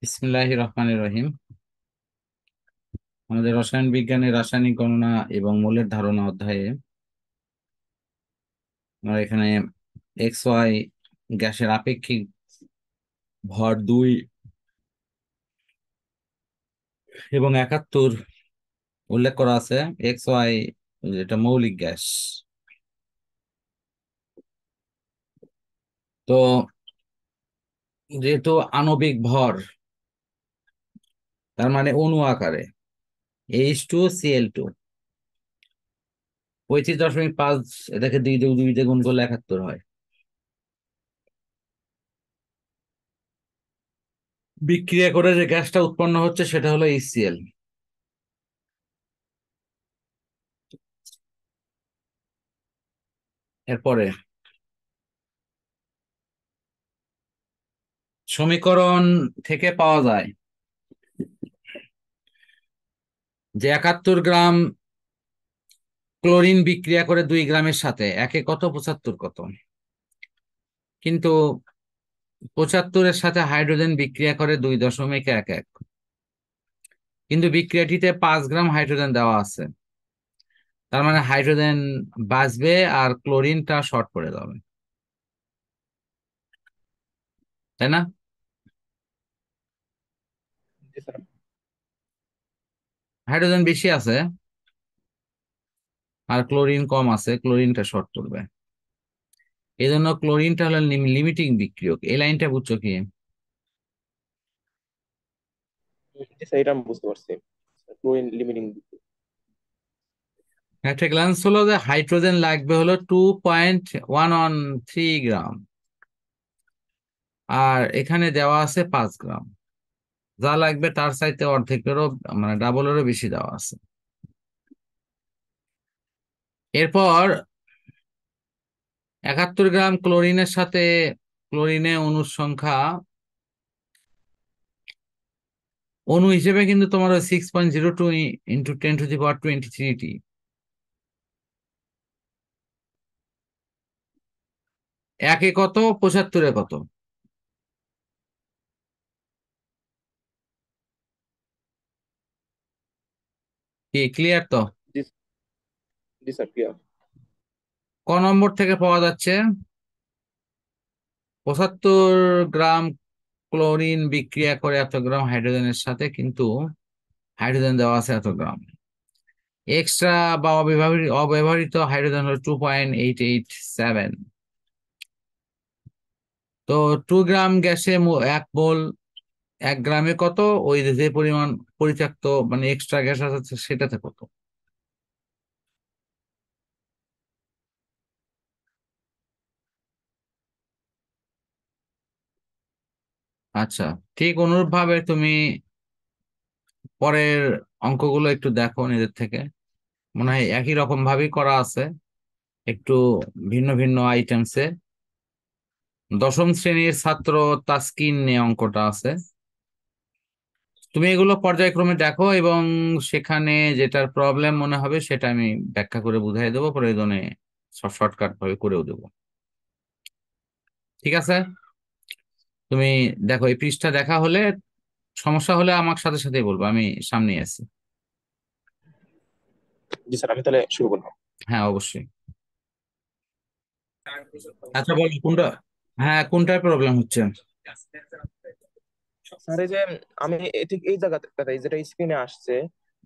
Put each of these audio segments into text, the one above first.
বিসমিল্লাহির রহমানির রহিম। আমাদের রসায়ন বিজ্ঞানের রাসায়নিক গণনা এবং মৌলের ধারণা অধ্যায়ে আমরা এখানে এক্স ওয়াই গ্যাসের আপেক্ষিক ভর 2 এবং 71 উল্লেখ করা আছে। এক্স ওয়াই যেটা মৌলিক গ্যাস, তো যেহেতু আণবিক ভর তার মানে অণু আকারে H2Cl2 35.5, এটাকে 2 দিয়ে গুণ করলে 71 হয়। বিক্রিয়া করে যে গ্যাসটা উৎপন্ন হচ্ছে সেটা হলো HCl। এরপরে সমীকরণ থেকে পাওয়া যায় যে 71 গ্রাম ক্লোরিন বিক্রিয়া করে 2 গ্রামের সাথে একে কত, 75 কত, কিন্তু 75-এর সাথে হাইড্রোজেন বিক্রিয়া করে 2.11, কিন্তু বিক্রিয়াটিতে 5 গ্রাম হাইড্রোজেন দেওয়া আছে। তার মানে হাইড্রোজেন বাঁচবে আর ক্লোরিনটা শর্ট পড়ে যাবে, তাই না? জি স্যার। হাইড্রোজেন বেশি আছে আর ক্লোরিন কম আছে, ক্লোরিনটা শর্ট পড়বে। এই জন্য ক্লোরিনটা হলো লিমিটিং বিক্রিয়ক। এই লাইনটা বুঝছো কি? জি স্যার, এটা আমি বুঝতে পারছি। Chlorine limiting. একটা গ্লান্স হলো যে হাইড্রোজেন লাগবে হলো 2.113 গ্রাম, আর এখানে দেওয়া আছে 5 গ্রাম। যা লাগবে তার চাইতে অর্ধেকেরও মানে ডাবলেরও বেশি দেওয়া আছে। এরপর 71 গ্রাম ক্লোরিনের সাথে ক্লোরিনে অণুর সংখ্যা অণু হিসেবে কিন্তু তোমার 6.02 ইন্টু 10⁻23 একে কত, 75-এ কত? কি ক্লিয়ার তো? জি। জি স্যার, ক্লিয়ার। ক নম্বর থেকে পাওয়া যাচ্ছে 75 গ্রাম ক্লোরিন বিক্রিয়া করে এত গ্রাম হাইড্রোজেনের সাথে, কিন্তু হাইড্রোজেন দেওয়া আছে এত গ্রাম। এক্সট্রা বা অব্যবহৃত হাইড্রোজেন হলো 2.887। তো 2 গ্রাম গ্যাসে 1 মোল, 1 গ্রামে কত? ওই যে পরিমাণ পরিত্যক্ত মানে এক্সট্রা গ্যাস আছে সেটাতে কত? আচ্ছা, ঠিক অনুরূপ ভাবে তুমি পরের অঙ্কগুলো একটু দেখো নিজের থেকে। মনে হয় একই রকম ভাবেই করা আছে, একটু ভিন্ন ভিন্ন আইটেমসে। 10ম শ্রেণীর ছাত্র তাসকিন নিয়ে অঙ্কটা আছে। তুমি এগুলো পর্যায়ক্রমে দেখো এবং সেখানে যেটার প্রবলেম মনে হবে সেটা আমি ব্যাখ্যা করে বুঝাই দেবো, প্রয়োজনে শর্টকাট ভাবে করেও দেবো। ঠিক আছে? তুমি দেখো, এই পৃষ্ঠা দেখা হলে, সমস্যা হলে আমার সাথে সাথেই বলবো, আমি সামনে আছি। জি স্যার, আমি তাহলে শুরু করলাম। হ্যাঁ, অবশ্যই। আচ্ছা বলো কোনটা, হ্যাঁ কোনটার প্রবলেম হচ্ছে? স্যার, এই যে আমি ঠিক এই জায়গাতে যেটা স্ক্রিনে আসছে,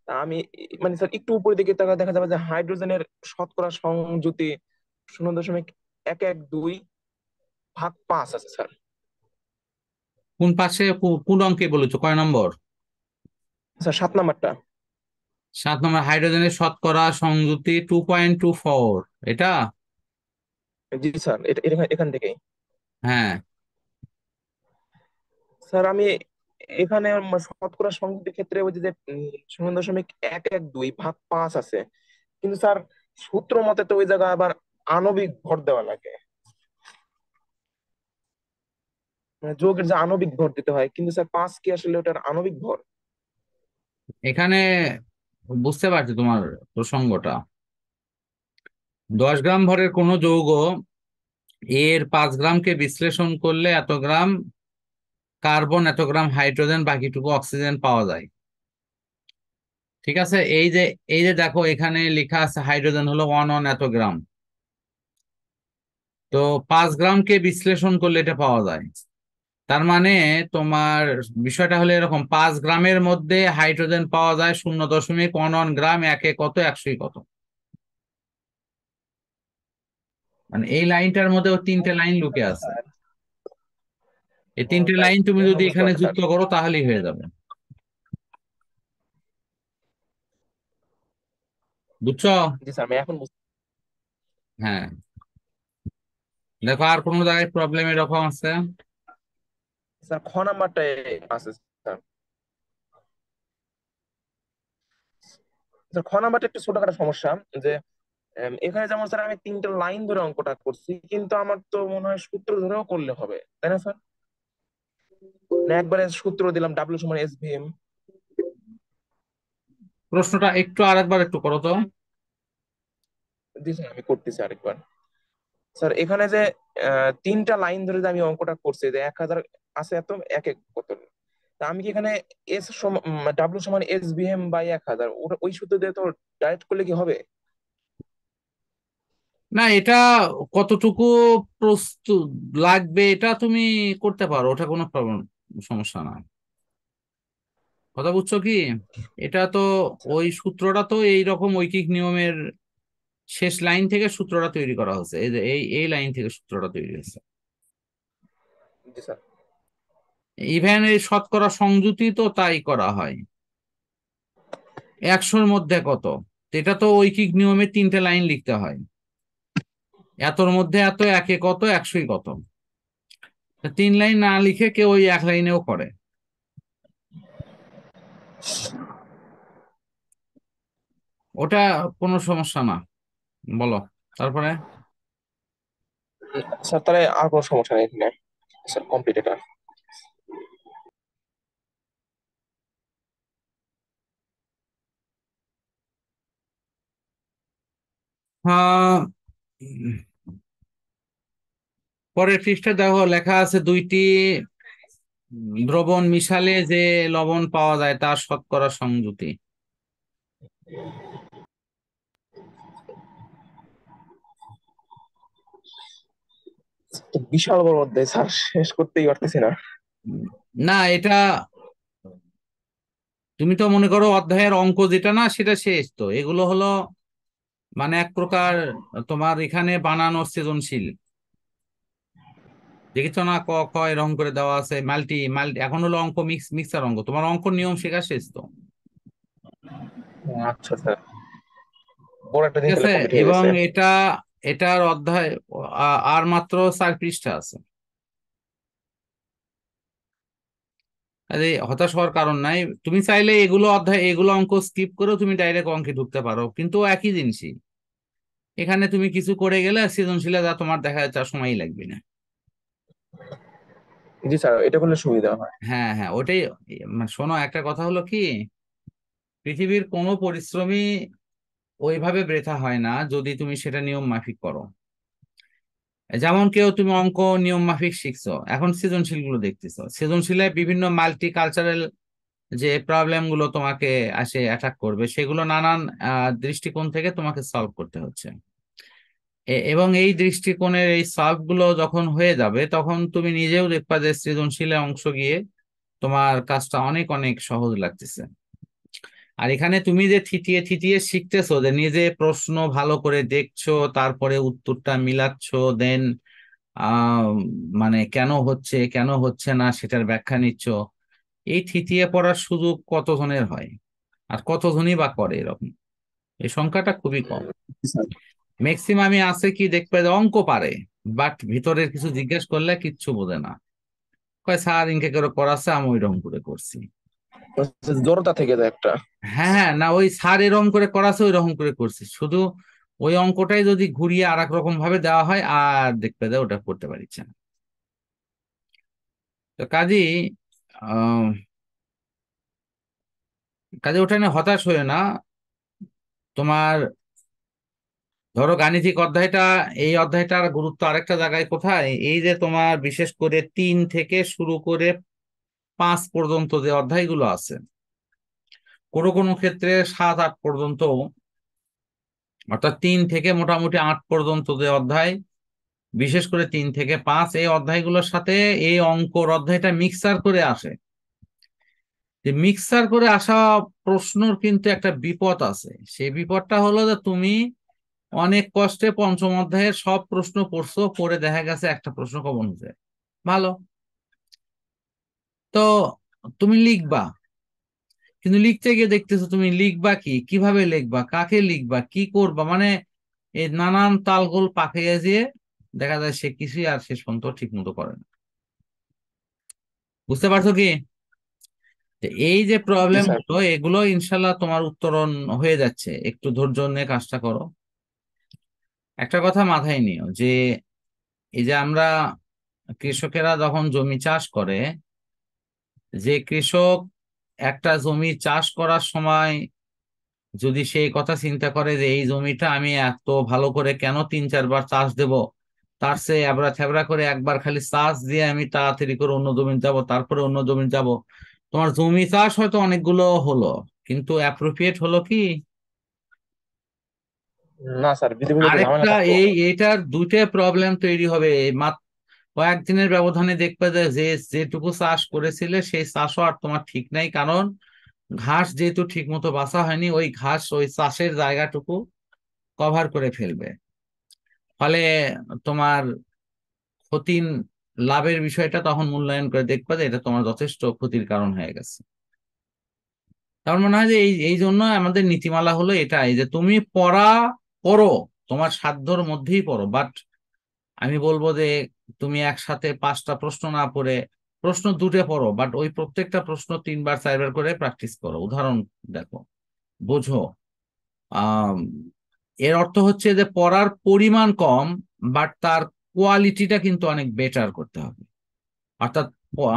তা আমি মানে স্যার একটু উপরে দিকে তাকালে দেখা যাবে যে হাইড্রোজেনের শতকরা সংযুতি 0.112/5 আছে স্যার। কোন পাশে, কোন অঙ্কে বলেছো, কয় নম্বর? স্যার, 7 নাম্বারটা। 7 নম্বর। হাইড্রোজেনের শতকরা সংযুতি 2.24, এটা? জি স্যার, এটা এখান থেকেই। হ্যাঁ। স্যার, আমি এখানে শতকরা সংযুতির ক্ষেত্রে ওই যে 0.112/5 আছে, কিন্তু স্যার সূত্র মতে তো ওই জায়গায় আবার আণবিক ভর দেওয়া লাগে, মানে যৌগের যে আণবিক ভর দিতে হয়, কিন্তু স্যার 5 কি আসলে ওটার আণবিক ভর? এখানে বুঝতে পারছি তোমার প্রসঙ্গটা। 10 গ্রাম ভরের কোনো যৌগ এর 5 গ্রামকে বিশ্লেষণ করলে এত গ্রাম কার্বন এত গ্রাম হাইড্রোজেন, বাকিটুকু অক্সিজেন পাওয়া যায়। ঠিক আছে, এই যে দেখো এখানে লেখা আছে হাইড্রোজেন হলো 1 এত গ্রাম। তো 5 গ্রামকে বিশ্লেষণ করলে এটা পাওয়া যায়। তার মানে তোমার বিষয়টা হলো এরকম, 5 গ্রামের মধ্যে হাইড্রোজেন পাওয়া যায় 0.11 গ্রাম, একে কত, 100 কত। মানে এই লাইনটার মধ্যে ও 3টে লাইন লুকে আছে। এই ও 3টে তাই, লাইন তুমি এখন যদি বুঝতে এখানে পারছি স্যার। যুক্ত করো তাহলেই হয়ে যাবে। বুঝছো? জি স্যার, আমি এখন হ্যাঁ, দেখো আর কোনো জায়গায় প্রবলেম এরকম আছে? স্যার খ নাম্বারটায় আছে স্যার। স্যার খ নাম্বারটা একটু ছোটখাটো সমস্যা, যে এখানে যেমন স্যার আমি 3টে লাইন ধরে অঙ্কটা করছি, কিন্তু আমার তো মনে হয় সূত্র ধরেও করলে হবে, তাই না স্যার? না একবারে সূত্র দিলাম ডাব্লিউ সমান এস ভি এম। প্রশ্নটা একটু আরেকবার একটু করো তো। জি স্যার, আমি করতেছি আরেকবার। স্যার এখানে যে 3টা লাইন ধরে যে আমি অঙ্কটা করছি, যে 1000 আছে এত, এক এক কত, তা আমি কি এখানে এস ডাব্লিউ সমান এস ভি এম বাই 1000 ওটা ওই সূত্র দিয়ে তো ডাইরেক্ট করলে কি হবে? না, এটা কতটুকু প্রস্তুত লাগবে এটা তুমি করতে পারো, ওটা কোনো প্রবলেম, সমস্যা না। কথা বুঝছো কি? এটা তো আচ্ছা। ওই সূত্রটা তো এইরকম ঐকিক নিয়মের শেষ লাইন থেকে সূত্রটা তৈরি করা হয়েছে, এই যে এই লাইন থেকে সূত্রটা তৈরি হয়েছে। জি স্যার। ইভেন এই শতকরা সংযুতি তো তাই করা হয়। 100-র মধ্যে কত, এটা তো ঐকিক নিয়মে 3টে লাইন লিখতে হয়। এতর মধ্যে এত, একে কত, 100 কত। তা 3 লাইন না লিখে কেউ ওই 1 লাইনেও করে, ওটা কোনো সমস্যা না। বলো তারপরে। স্যার তাহলে আর কোনো সমস্যা নেই এখানে, স্যার কমপ্লিট এটা। হ্যাঁ, পরের পৃষ্ঠা দেখো লেখা আছে দুইটি দ্রবণ মিশালে যে লবণ পাওয়া যায় তার শতকরা সংযুতি। তো বিশাল বড় অধ্যায় স্যার, শেষ করতেই পারতেছি না। না, এটা তুমি তো মনে করো অধ্যায়ের অঙ্ক যেটা না সেটা শেষ, তো এগুলো হলো মানে এক প্রকার তোমার এখানে বানানো সৃজনশীল। দেখেছো না, ক খ এরকম করে দেওয়া আছে, মাল্টি মাল্টি, এখন হলো অঙ্ক মিক্সার অঙ্ক, তোমার অঙ্ক নিয়ম শেখা শেষ তো। আচ্ছা স্যার, বড় একটা ঠিক জিনিস আছে, তাহলে কমপ্লিট হয়ে এবং গেছে। এটার অধ্যায় আর মাত্র 4 পৃষ্ঠা আছে। আরে হতাশ হওয়ার কারণ নাই, তুমি চাইলে এগুলো অধ্যায় এগুলো অঙ্ক স্কিপ করেও তুমি ডাইরেক্ট অঙ্কে ঢুকতে পারো, কিন্তু একই জিনিসই। এখানে তুমি কিছু করে গেলে সৃজনশীলে যা তোমার দেখা যাচ্ছে আর সময়ই লাগবে না। জি স্যার, এটা করলে সুবিধা হয়। হ্যাঁ হ্যাঁ, ওটাই। মানে শোনো, একটা কথা হলো কি, পৃথিবীর কোনো পরিশ্রমই ওইভাবে বৃথা হয় না যদি তুমি সেটা নিয়ম মাফিক করো। যেমন কেউ তুমি অঙ্ক নিয়ম মাফিক শিখছো, এখন সৃজনশীল গুলো দেখতেছো, সৃজনশীলে বিভিন্ন মাল্টি কালচারাল যে প্রবলেম গুলো তোমাকে আসে অ্যাটাক করবে, সেগুলো নানান দৃষ্টিকোণ থেকে তোমাকে সলভ করতে হচ্ছে। এবং এই দৃষ্টিকোণের এই সলভ গুলো যখন হয়ে যাবে তখন তুমি নিজেও দেখবা যে সৃজনশীলে অংশ গিয়ে তোমার কাজটা অনেক অনেক সহজ লাগতেছে। আর এখানে তুমি যে থিতিয়ে থিতিয়ে শিখতেছো, যে নিজে প্রশ্ন ভালো করে দেখছো, তারপরে উত্তরটা মিলাচ্ছো, দেন আহ মানে কেন হচ্ছে কেন হচ্ছে না সেটার ব্যাখ্যা নিচ্ছ, এই থিতিয়ে পড়ার সুযোগ কতজনের হয়? আর কতজনই বা করে এরকম? এই সংখ্যাটা খুবই কম। জি স্যার। ম্যাক্সিমামই আছে কি দেখবে যে অঙ্ক পারে, বাট ভিতরের কিছু জিজ্ঞেস করলে কিচ্ছু বোঝে না, কয় স্যার ইনকে করে করাচ্ছে, আমি ওইরকম করে করছি। জড়তা থেকে যায় একটা। হ্যাঁ হ্যাঁ, না ওই স্যার এরকম করে করাছে ওই রকম করে করছি, শুধু ওই অঙ্কটাই যদি ঘুরিয়ে আর এক রকম ভাবে দেওয়া হয় আর দেখবে যে ওটা করতে পারছে না। তো আহ কাজে ওটা নিয়ে হতাশ হয়ে না। তোমার ধরো গাণিতিক অধ্যায়টা, এই অধ্যায়টার গুরুত্ব আরেকটা জায়গায় কোথায়, এই যে তোমার বিশেষ করে 3 থেকে শুরু করে 5 পর্যন্ত যে অধ্যায়গুলো আছে, কোনো কোনো ক্ষেত্রে 7-8 পর্যন্ত, অর্থাৎ 3 থেকে মোটামুটি 8 পর্যন্ত যে অধ্যায়, বিশেষ করে 3 থেকে 5 এই অধ্যায়গুলোর সাথে এই অঙ্কর অধ্যায়টা মিক্সার করে আসে। যে মিক্সার করে আসা প্রশ্নর কিন্তু একটা বিপদ আছে। সেই বিপদটা হলো যে তুমি অনেক কষ্টে পঞ্চম অধ্যায়ের সব প্রশ্ন পড়ছো, পড়ে দেখা গেছে একটা প্রশ্ন কমন হয়েছে, ভালো, তো তুমি লিখবা, কিন্তু লিখতে গিয়ে দেখতেছো তুমি লিখবা কি, কিভাবে লিখবা, কাকে লিখবা, কি করবা, মানে এই নানান তালগোল পাকিয়ে যেয়ে দেখা যায় সে কিছুই আর শেষ পর্যন্ত ঠিক মতো করে না। বুঝতে পারছো কি? তো এই যে জি প্রবলেম স্যার। গুলো, এগুলো ইনশাল্লাহ তোমার উত্তরণ হয়ে যাচ্ছে, একটু ধৈর্য নিয়ে কাজটা করো। একটা কথা মাথায় নিও যে এই যে আমরা কৃষকেরা যখন জমি চাষ করে, যে কৃষক একটা জমি চাষ করার সময় যদি সেই কথা চিন্তা করে যে এই জমিটা আমি এত ভালো করে কেন 3-4 বার চাষ দেব, তার চেয়ে এবড়া থেবড়া করে একবার খালি চাষ দিয়ে আমি তাড়াতাড়ি করে অন্য জমি যাব, তারপরে অন্য জমি যাব, তোমার জমি চাষ হয়তো অনেকগুলো হলো, কিন্তু অ্যাপ্রোপ্রিয়েট হলো কি? না স্যার, বিধি বুঝে তো ঝামেলা আরেকটা, থাকবো। এইটার দুইটা প্রবলেম তৈরি হবে, এই মাত্র কয়েকদিনের ব্যবধানে দেখবে যে যেটুকু চাষ করেছিলে সেই চাষও আর তোমার ঠিক নাই, কারণ ঘাস যেহেতু ঠিক মতো বাছা হয়নি, ওই ঘাস ওই চাষের জায়গাটুকু কভার করে ফেলবে। ফলে তোমার ক্ষতি, লাভের বিষয়টা তখন মূল্যায়ন করে দেখবে যে এটা তোমার যথেষ্ট ক্ষতির কারণ হয়ে গেছে। তার মনে হয় যে এই এই জন্য আমাদের নীতিমালা হলো এটাই যে তুমি পড়া পড়ো, তোমার সাধ্যর মধ্যেই পড়ো, বাট আমি বলবো যে তুমি একসাথে 5টা প্রশ্ন না পড়ে প্রশ্ন দুটো পড়ো, বাট ওই প্রত্যেকটা প্রশ্ন 3-4 বার করে প্র্যাকটিস করো, উদাহরণ দেখো, বোঝো। আম, এর অর্থ হচ্ছে যে পড়ার পরিমাণ কম, বাট তার কোয়ালিটিটা কিন্তু অনেক বেটার করতে হবে। অর্থাৎ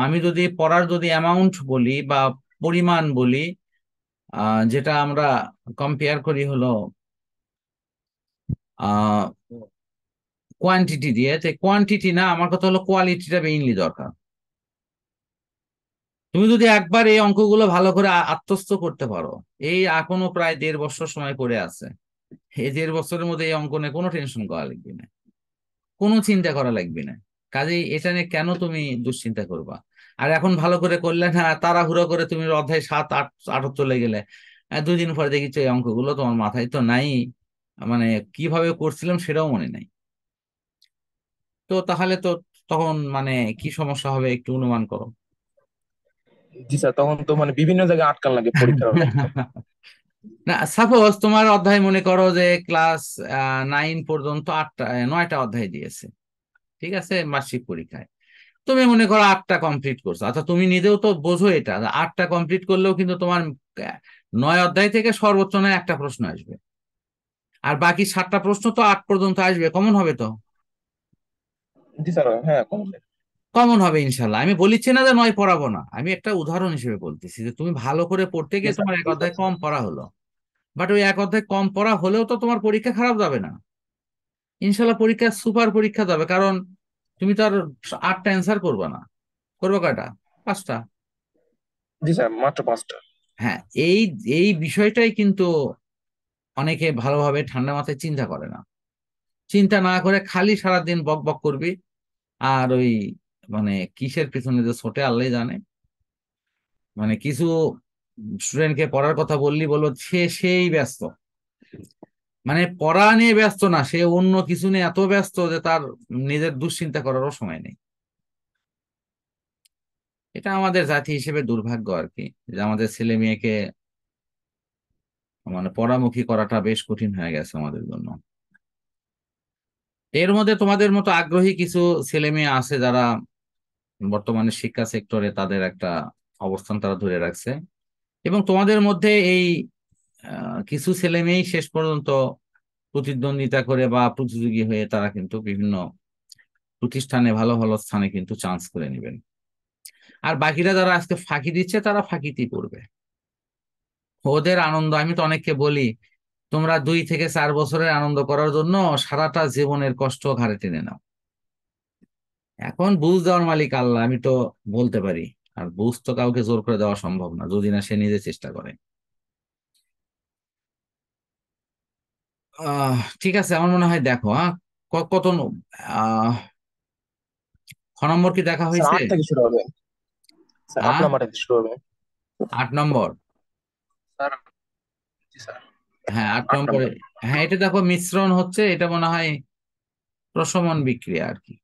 আমি যদি পড়ার যদি অ্যামাউন্ট বলি বা পরিমাণ বলি, যেটা আমরা কম্পেয়ার করি হলো আহ কোয়ান্টিটি দিয়ে, যে কোয়ান্টিটি না, আমার কথা হলো কোয়ালিটিটা মেইনলি দরকার। তুমি যদি একবার এই অঙ্কগুলো ভালো করে আত্মস্থ করতে পারো, এই এখনো প্রায় 1.5 বছর সময় পড়ে আছে, এই 1.5 বছরের মধ্যে এই অঙ্ক নিয়ে কোনো টেনশন করা লাগবে না, কোনো চিন্তা করা লাগবে না। কাজেই এটা নিয়ে কেন তুমি দুশ্চিন্তা করবা? আর এখন ভালো করে করলে না, তাড়াহুড়ো করে তুমি অধ্যায় 7-8 চলে গেলে, 2 দিন পরে দেখিছো এই অঙ্কগুলো তোমার মাথায় তো নাই, মানে কিভাবে করছিলাম সেটাও মনে নাই। তো তাহলে তো তখন মানে কি সমস্যা হবে একটু অনুমান করো। জি স্যার, তখন তো মানে বিভিন্ন জায়গায় আটকান লাগে পরীক্ষার হলে একদম। না, সাপোজ তোমার অধ্যায় মনে করো যে ক্লাস 9 পর্যন্ত 9টা অধ্যায় দিয়েছে, ঠিক আছে, বার্ষিক পরীক্ষায়। তুমি মনে করো 8টা কমপ্লিট করছো, আচ্ছা তুমি নিজেও তো বোঝো এটা, 8টা কমপ্লিট করলেও কিন্তু তোমার 9 অধ্যায় থেকে সর্বোচ্চ নয় একটা প্রশ্ন আসবে, আর বাকি 7টা প্রশ্ন তো 8 পর্যন্ত আসবে, কমন হবে তো। জি স্যার, হ্যাঁ কমন। কমন হবে ইনশাল্লাহ, আমি বলিচ্ছি না যে 9 পড়াবো না, আমি একটা উদাহরণ হিসেবে বলতেছি যে তুমি ভালো করে পড়তে জি গিয়ে স্যার, তোমার এক বুঝতে অধ্যায় পারছি। কম পড়া হলো, বাট ওই এক অধ্যায় কম পড়া হলেও তো তোমার পরীক্ষা খারাপ যাবে না, ইনশাল্লাহ পরীক্ষা সুপার পরীক্ষা যাবে, কারণ তুমি তো আর 8টা অ্যান্সার করবে না, করবে কয়টা? 5টা। জি স্যার, মাত্র 5টা। হ্যাঁ, এই এই বিষয়টাই কিন্তু অনেকে ভালোভাবে ঠান্ডা মাথায় চিন্তা করে না, চিন্তা না করে খালি সারাদিন বক বক করবি, আর ওই মানে কিসের পিছনে যে ছোটে আল্লাহ জানে, মানে কিছু স্টুডেন্টকে পড়ার কথা বললি বলবো সেই ব্যস্ত, মানে পড়া নিয়ে ব্যস্ত না, সে অন্য কিছু নিয়ে এত ব্যস্ত যে তার নিজের দুশ্চিন্তা করারও সময় নেই। এটা আমাদের জাতি হিসেবে দুর্ভাগ্য আর কি, যে আমাদের ছেলে মেয়েকে মানে পড়ামুখী করাটা বেশ কঠিন হয়ে গেছে আমাদের জন্য। এর মধ্যে তোমাদের মতো আগ্রহী কিছু ছেলে মেয়ে আছে যারা বর্তমানে শিক্ষা সেক্টরে তাদের একটা অবস্থান তারা ধরে রাখছে, এবং তোমাদের মধ্যে এই কিছু ছেলে মেয়েই শেষ পর্যন্ত প্রতিদ্বন্দ্বিতা করে বা প্রতিযোগী হয়ে তারা কিন্তু বিভিন্ন প্রতিষ্ঠানে ভালো ভালো স্থানে কিন্তু চান্স করে নেবেন। আর বাকিরা যারা আজকে ফাঁকি দিচ্ছে তারা ফাঁকিতেই পড়বে, ওদের আনন্দ, আমি তো অনেককে বলি তোমরা 2 থেকে 4 বছরের আনন্দ করার জন্য সারাটা জীবনের কষ্ট ঘাড়ে টেনে নাও, এখন বুঝ দেওয়ার মালিক আল্লাহ, আমি তো বলতে পারি। আর বুঝ তো কাউকে জোর করে দেওয়া সম্ভব না, যদি না সে নিজে চেষ্টা করে। ঠিক আছে, আমার মনে হয় দেখো, হ্যাঁ, কত আহ খ নম্বর কি দেখা স্যার হয়েছে? 8 থেকে শুরু হবে। স্যার 8 হ্যাঁ, নাম্বার থেকে শুরু হবে। 8 নম্বর। স্যার, জি স্যার, হ্যাঁ, 8 8 নম্বরে। নাম্বার। হ্যাঁ, এটা দেখো মিশ্রণ হচ্ছে, এটা মনে হয় প্রশমন বিক্রিয়া আর কি।